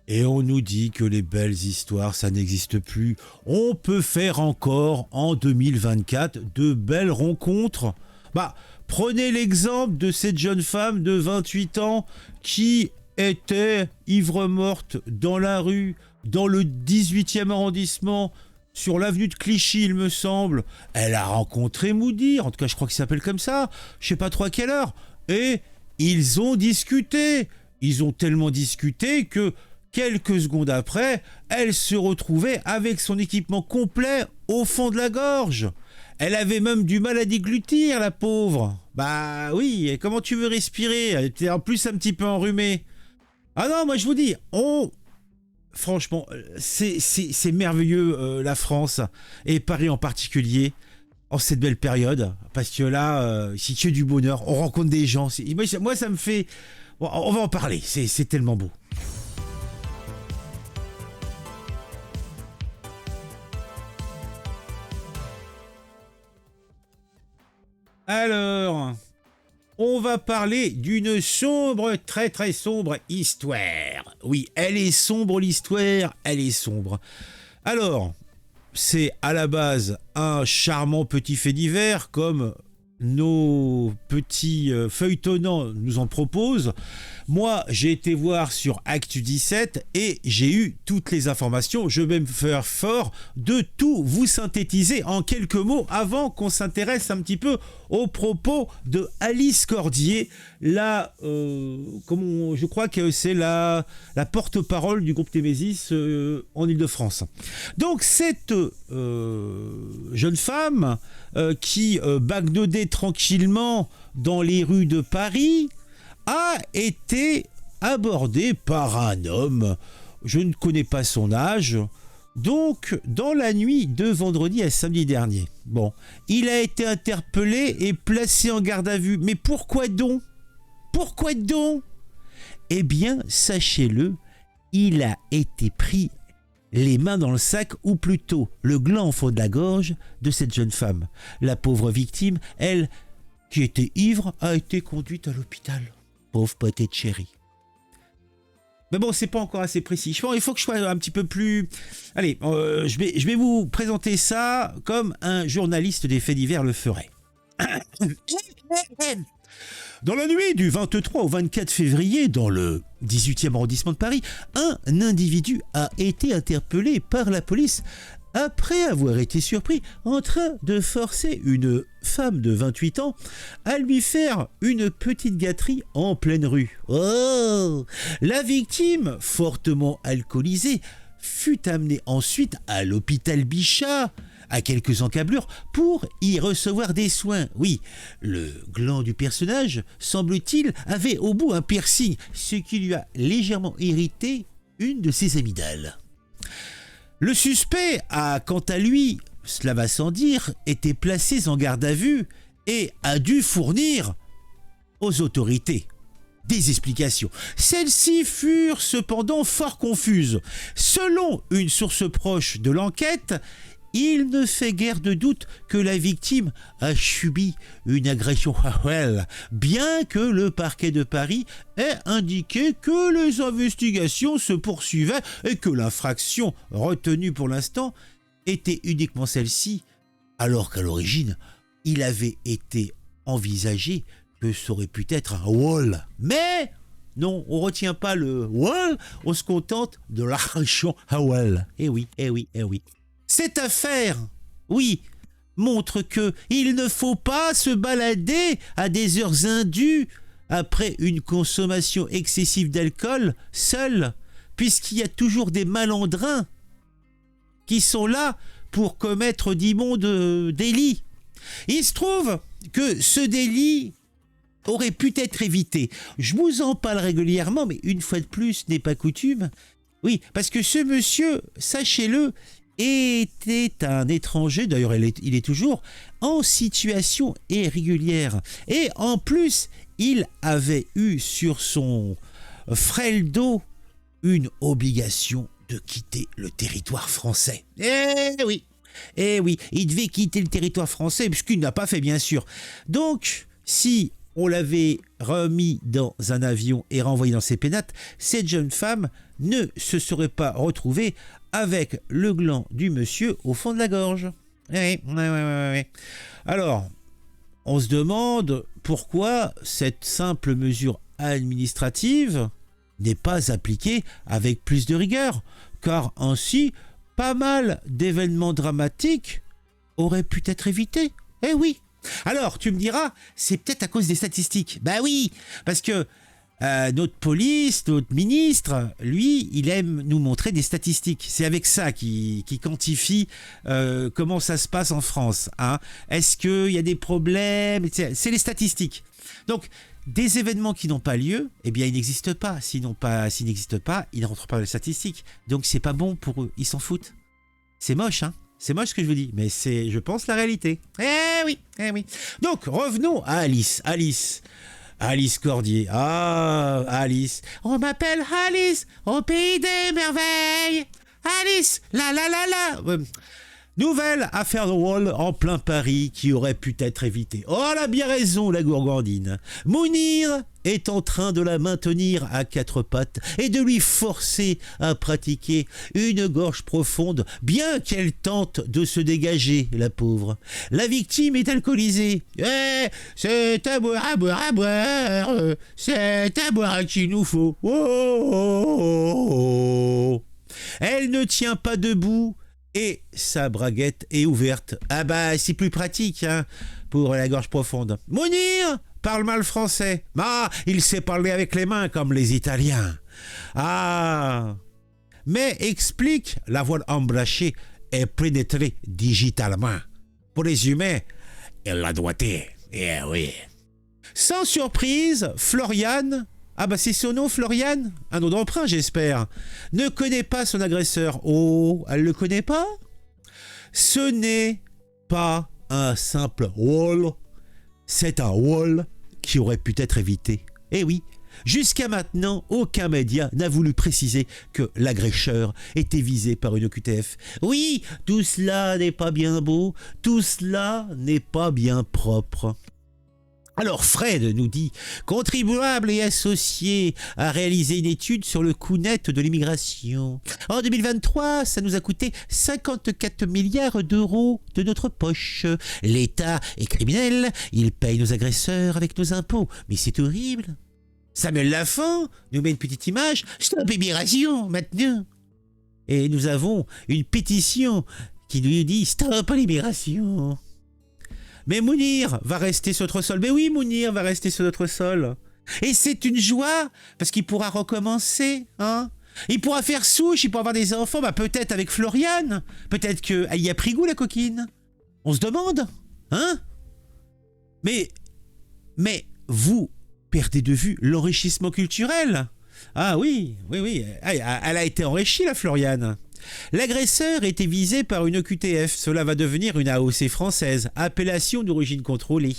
Et on nous dit que les belles histoires, ça n'existe plus. On peut faire encore, en 2024, de belles rencontres. Bah, prenez l'exemple de cette jeune femme de 28 ans qui était ivre-morte dans la rue, dans le 18e arrondissement, sur l'avenue de Clichy, il me semble. Elle a rencontré Moody, en tout cas je crois qu'il s'appelle comme ça, je sais pas trop à quelle heure. Et ils ont discuté. Ils ont tellement discuté que quelques secondes après, elle se retrouvait avec son équipement complet au fond de la gorge. Elle avait même du mal à déglutir, la pauvre. Bah oui, et comment tu veux respirer? Elle était en plus un petit peu enrhumée. Ah non, moi je vous dis, franchement, c'est merveilleux la France, et Paris en particulier, en cette belle période, parce que là, c'est que du bonheur, on rencontre des gens. Moi ça me fait... Bon, on va en parler, c'est tellement beau. Alors, on va parler d'une sombre, très très sombre histoire. Oui, elle est sombre l'histoire, elle est sombre. Alors, c'est à la base un charmant petit fait divers comme nos petits feuilletonnants nous en proposent. Moi, j'ai été voir sur Actu 17 et j'ai eu toutes les informations. Je vais me faire fort de tout vous synthétiser en quelques mots avant qu'on s'intéresse un petit peu aux propos de Alice Cordier. Là, je crois que c'est la porte-parole du groupe Témésis en Ile-de-France. Donc, cette jeune femme qui bagnodait tranquillement dans les rues de Paris a été abordée par un homme, je ne connais pas son âge, donc dans la nuit de vendredi à samedi dernier. Bon, il a été interpellé et placé en garde à vue. Mais pourquoi donc? Pourquoi donc? Eh bien, sachez-le, il a été pris les mains dans le sac, ou plutôt le gland au fond de la gorge de cette jeune femme. La pauvre victime, elle, qui était ivre, a été conduite à l'hôpital. Pauvre petite chérie. Mais bon, c'est pas encore assez précis. Je pense qu'il faut que je sois un petit peu plus... Allez, je vais vous présenter ça comme un journaliste des faits divers le ferait. Dans la nuit du 23 au 24 février, dans le 18e arrondissement de Paris, un individu a été interpellé par la police après avoir été surpris en train de forcer une femme de 28 ans à lui faire une petite gâterie en pleine rue. Oh! La victime, fortement alcoolisée, fut amenée ensuite à l'hôpital Bichat, à quelques encablures, pour y recevoir des soins. Oui, le gland du personnage, semble-t-il, avait au bout un piercing, ce qui lui a légèrement irrité une de ses amygdales. Le suspect a, quant à lui, cela va sans dire, été placé en garde à vue et a dû fournir aux autorités des explications. Celles-ci furent cependant fort confuses. Selon une source proche de l'enquête, il ne fait guère de doute que la victime a subi une agression sexuelle, bien que le parquet de Paris ait indiqué que les investigations se poursuivaient et que l'infraction retenue pour l'instant était uniquement celle-ci, alors qu'à l'origine, il avait été envisagé que ça aurait pu être un wall. Mais non, on ne retient pas le wall, on se contente de l'agression sexuelle. Eh oui, eh oui, eh oui. Cette affaire, oui, montre que il ne faut pas se balader à des heures indues après une consommation excessive d'alcool seul, puisqu'il y a toujours des malandrins qui sont là pour commettre d'immondes délits. Il se trouve que ce délit aurait pu être évité. Je vous en parle régulièrement, mais une fois de plus, n'est pas coutume. Oui, parce que ce monsieur, sachez-le, était un étranger, d'ailleurs il est toujours, en situation irrégulière. Et en plus, il avait eu sur son frêle dos une obligation de quitter le territoire français. Eh oui, il devait quitter le territoire français, puisqu'il n'a pas fait bien sûr. Donc, si on l'avait remis dans un avion et renvoyé dans ses pénates, cette jeune femme ne se serait pas retrouvée avec le gland du monsieur au fond de la gorge. Oui. Alors, on se demande pourquoi cette simple mesure administrative n'est pas appliquée avec plus de rigueur, car ainsi, pas mal d'événements dramatiques auraient pu être évités. Eh oui. Alors, tu me diras, c'est peut-être à cause des statistiques. Bah oui, parce que notre police, notre ministre, lui, il aime nous montrer des statistiques. C'est avec ça qu'il quantifie comment ça se passe en France. Hein. Est-ce qu'il y a des problèmes? C'est les statistiques. Donc, des événements qui n'ont pas lieu, eh bien, ils n'existent pas. S'ils n'existent pas, ils ne rentrent pas dans les statistiques. Donc, c'est pas bon pour eux. Ils s'en foutent. C'est moche, hein. C'est moche ce que je vous dis, mais c'est, je pense, la réalité. Eh oui. Donc, revenons à Alice. Alice Cordier. Ah, Alice. On m'appelle Alice, au pays des merveilles. Alice, la. Nouvelle affaire de Wall en plein Paris qui aurait pu être évitée. Oh, elle a bien raison, la gourgandine. Mounir est en train de la maintenir à quatre pattes et de lui forcer à pratiquer une gorge profonde, bien qu'elle tente de se dégager, la pauvre. La victime est alcoolisée. C'est à boire, c'est à boire qu'il nous faut. Oh. Elle ne tient pas debout. Et sa braguette est ouverte. Ah bah, c'est plus pratique, hein, pour la gorge profonde. Mounir parle mal français. Ah, il sait parler avec les mains comme les Italiens. Ah, mais explique la voix embranchée et pénétrée digitalement. Pour les humains, elle la doigté. Eh oui. Sans surprise, Floriane... Ah bah c'est son nom, Floriane? Un nom d'emprunt, j'espère. Ne connaît pas son agresseur. Oh, elle le connaît pas? Ce n'est pas un simple wall. C'est un wall qui aurait pu être évité. Eh oui, jusqu'à maintenant, aucun média n'a voulu préciser que l'agresseur était visé par une OQTF. Oui, tout cela n'est pas bien beau, tout cela n'est pas bien propre. Alors Fred nous dit « Contribuable et associé a réalisé une étude sur le coût net de l'immigration. En 2023, ça nous a coûté 54 milliards d'euros de notre poche. L'État est criminel, il paye nos agresseurs avec nos impôts. Mais c'est horrible. » Samuel Lafont nous met une petite image « Stop immigration, maintenant !» Et nous avons une pétition qui nous dit « Stop l'immigration !» Mais Mounir va rester sur notre sol. Mais oui, Mounir va rester sur notre sol. Et c'est une joie, parce qu'il pourra recommencer, hein. Il pourra faire souche, il pourra avoir des enfants, bah peut-être avec Floriane. Peut-être qu'elle y a pris goût, la coquine. On se demande, hein. Mais vous perdez de vue l'enrichissement culturel. Ah oui. Elle a été enrichie, la Floriane. L'agresseur était visé par une OQTF, cela va devenir une AOC française, appellation d'origine contrôlée,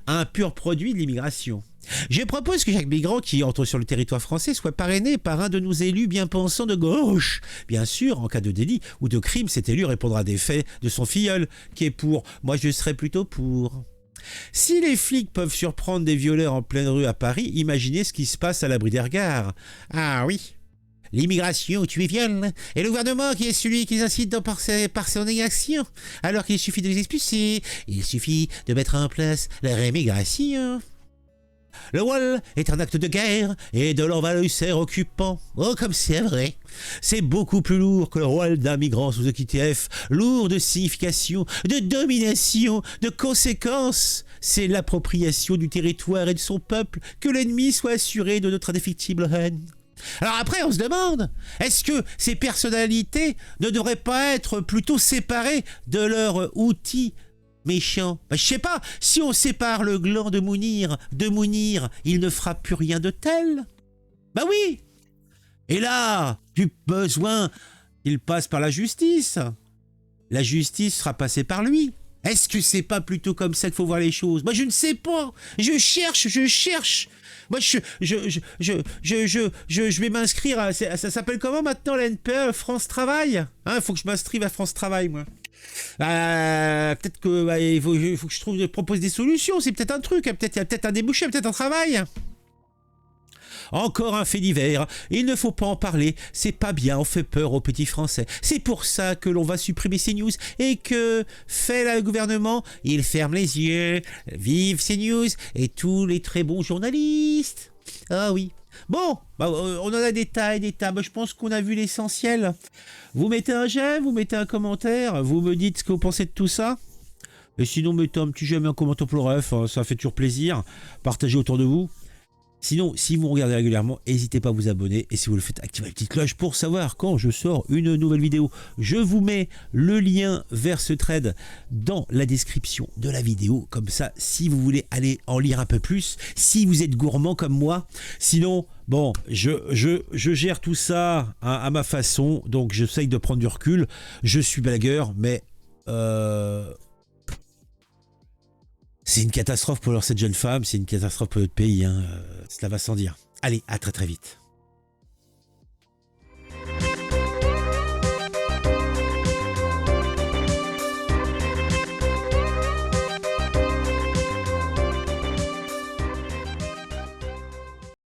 un pur produit de l'immigration. Je propose que chaque migrant qui entre sur le territoire français soit parrainé par un de nos élus bien pensants de gauche. Bien sûr, en cas de délit ou de crime, cet élu répondra des faits de son filleul, qui est pour. Moi, je serais plutôt pour. Si les flics peuvent surprendre des violeurs en pleine rue à Paris, imaginez ce qui se passe à l'abri des regards. Ah oui. L'immigration tue et viole, et le gouvernement qui est celui qui les incite par son inaction, alors qu'il suffit de les expulser, il suffit de mettre en place la rémigration. Le wall est un acte de guerre et de l'envahisseur occupant. Oh, comme c'est vrai. C'est beaucoup plus lourd que le rôle d'un migrant sous OQTF, lourd de signification, de domination, de conséquences. C'est l'appropriation du territoire et de son peuple, que l'ennemi soit assuré de notre indéfectible haine. Alors après, on se demande, est-ce que ces personnalités ne devraient pas être plutôt séparées de leurs outils méchants? Je sais pas, si on sépare le gland de Mounir, il ne fera plus rien de tel. Bah oui. Et là, du besoin qu'il passe par la justice. La justice sera passée par lui. Est-ce que c'est pas plutôt comme ça qu'il faut voir les choses? Moi, je ne sais pas. Je cherche. Moi, je vais m'inscrire à... Ça s'appelle comment maintenant, la NPE? France Travail? Hein, faut que je m'inscrive à France Travail, moi. Peut-être que il faut que je propose des solutions. C'est peut-être un truc. Il y a peut-être un débouché, peut-être un travail. Encore un fait divers, il ne faut pas en parler, c'est pas bien, on fait peur aux petits Français. C'est pour ça que l'on va supprimer ces news et que fait le gouvernement, il ferme les yeux, vive ces news et tous les très bons journalistes. Ah oui. Bon, on en a des tas et des tas, je pense qu'on a vu l'essentiel. Vous mettez un j'aime, vous mettez un commentaire, vous me dites ce que vous pensez de tout ça. Et sinon, mettez un petit j'aime et un commentaire pour le ref, ça fait toujours plaisir. Partagez autour de vous. Sinon, si vous regardez régulièrement, n'hésitez pas à vous abonner et si vous le faites, activez la petite cloche pour savoir quand je sors une nouvelle vidéo. Je vous mets le lien vers ce thread dans la description de la vidéo. Comme ça, si vous voulez aller en lire un peu plus, si vous êtes gourmand comme moi. Sinon, bon, je gère tout ça à ma façon, donc j'essaye de prendre du recul. Je suis blagueur, mais... c'est une catastrophe pour cette jeune femme, c'est une catastrophe pour notre pays, cela va sans dire. Allez, à très très vite.